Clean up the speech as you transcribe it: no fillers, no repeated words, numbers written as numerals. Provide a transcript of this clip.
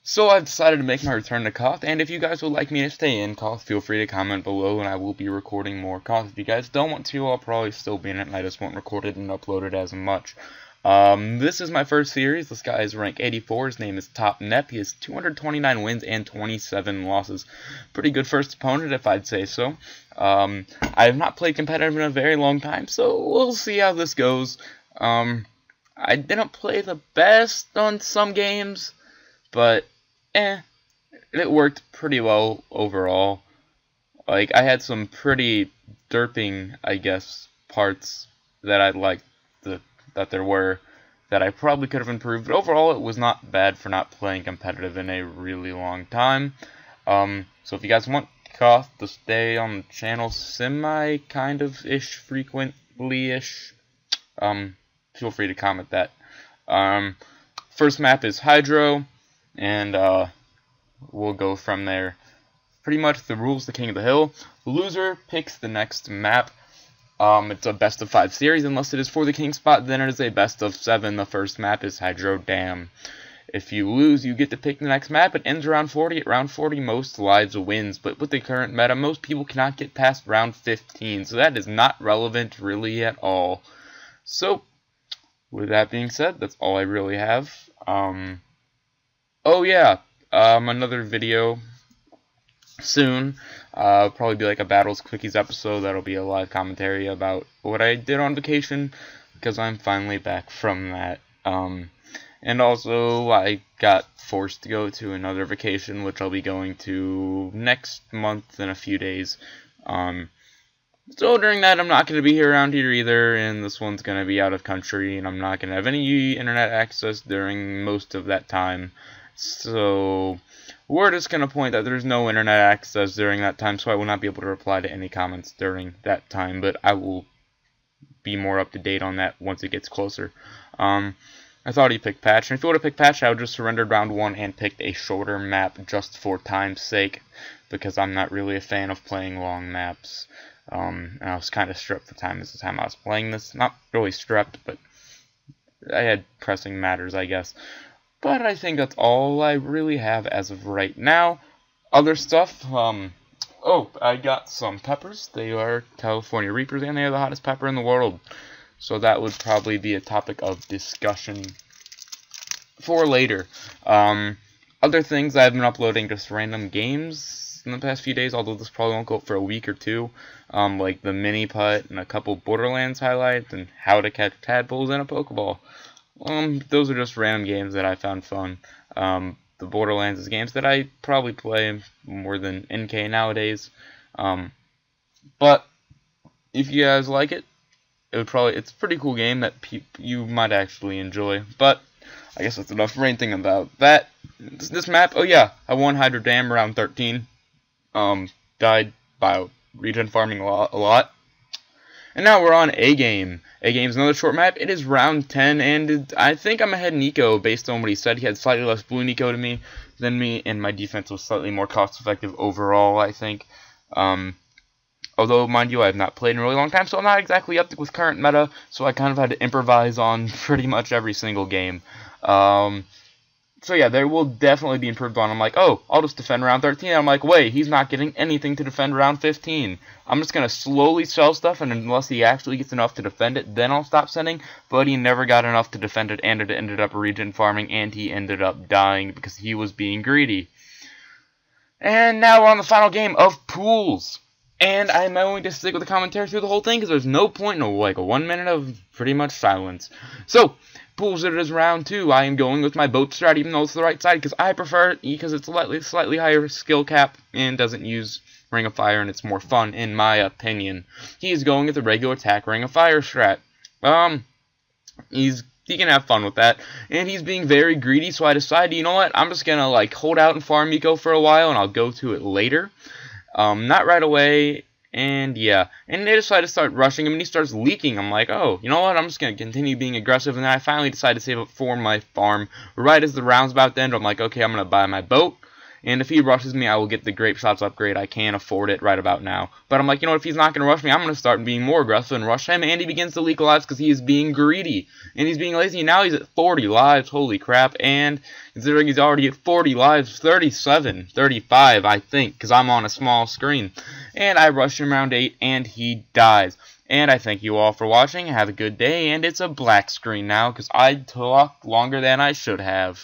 So I've decided to make my return to KOTH, and if you guys would like me to stay in KOTH, feel free to comment below, and I will be recording more KOTH. If you guys don't want to, I'll probably still be in it, and I just won't record it and upload it as much. This is my first series. This guy is rank 84. His name is Top Nep. He has 229 wins and 27 losses. Pretty good first opponent, if I'd say so. I have not played competitive in a very long time, so we'll see how this goes. I didn't play the best on some games, but it worked pretty well overall. Like, I had some pretty derping, I guess, parts that I liked that there were that I probably could have improved, but overall it was not bad for not playing competitive in a really long time. So if you guys want KOTH to stay on the channel kind of ish frequently ish, feel free to comment that. First map is Hydro, and we'll go from there. Pretty much the rules, the king of the hill. The loser picks the next map. It's a best of 5 series. Unless it is for the king spot, then it is a best of 7. The first map is Hydro Dam. If you lose, you get to pick the next map. It ends around 40. At round 40, most lives wins. But with the current meta, most people cannot get past round 15. So that is not relevant really at all. So, with that being said, that's all I really have. Oh yeah, another video soon. Probably be like a Battles Quickies episode. That'll be a live commentary about what I did on vacation, because I'm finally back from that. And also I got forced to go to another vacation, which I'll be going to next month in a few days. So during that, I'm not going to be here around here either, and this one's going to be out of country, and I'm not going to have any internet access during most of that time. So we're just going to point that there's no internet access during that time, so I will not be able to reply to any comments during that time, but I will be more up to date on that once it gets closer. I thought he picked Patch, and if he would have picked Patch, I would have just surrendered round 1 and picked a shorter map just for time's sake, because I'm not really a fan of playing long maps. And I was kind of stripped for time at the time I was playing this. Not really stripped, but I had pressing matters, I guess. But I think that's all I really have as of right now. Other stuff, oh, I got some peppers. They are California Reapers, and they are the hottest pepper in the world. So that would probably be a topic of discussion for later. Other things, I've been uploading just random games in the past few days, although this probably won't go up for a week or two. Like the mini putt and a couple Borderlands highlights and how to catch tadpoles in a Pokeball. Those are just random games that I found fun. The Borderlands is games that I probably play more than NK nowadays. But if you guys like it, it's a pretty cool game that you might actually enjoy. But I guess that's enough ranting about that. This map, oh yeah, I won Hydro Dam around 13. Died by regen farming a lot. And now we're on A Game. A Game's another short map. It is round 10, and I think I'm ahead in eco based on what he said. He had slightly less Bloon eco than me, and my defense was slightly more cost-effective overall, I think. Although, mind you, I have not played in a really long time, so I'm not exactly up with current meta, so I kind of had to improvise on pretty much every single game. So yeah, there will definitely be improved on. I'm like, oh, I'll just defend round 13. I'm like, wait, he's not getting anything to defend round 15. I'm just going to slowly sell stuff, and unless he actually gets enough to defend it, then I'll stop sending. But he never got enough to defend it, and it ended up regen farming, and he ended up dying because he was being greedy. And now we're on the final game of Pools. And I'm going to stick with the commentary through the whole thing, because there's no point in like a 1 minute of pretty much silence. So, Pools, it is round 2. I am going with my boat strat, even though it's the right side, because I prefer it, because it's slightly higher skill cap, and doesn't use Ring of Fire, and it's more fun, in my opinion. He is going with the regular attack Ring of Fire strat. He can have fun with that, and he's being very greedy, so I decided, you know what, I'm just gonna, like, hold out and farm eco for a while, and I'll go to it later. Not right away, and yeah. And they decide to start rushing him, and he starts leaking. I'm like, oh, you know what, I'm just going to continue being aggressive, and then I finally decide to save up for my farm. Right as the round's about to end, I'm like, okay, I'm going to buy my boat, and if he rushes me, I will get the grape shots upgrade. I can't afford it right about now. But I'm like, you know what, if he's not going to rush me, I'm going to start being more aggressive and rush him, and he begins to leak lives because he is being greedy, and he's being lazy, and now he's at 40 lives, holy crap, and considering he's already at 40 lives, 37, 35, I think, because I'm on a small screen, and I rush him round 8, and he dies. And I thank you all for watching, have a good day, and it's a black screen now, because I talked longer than I should have.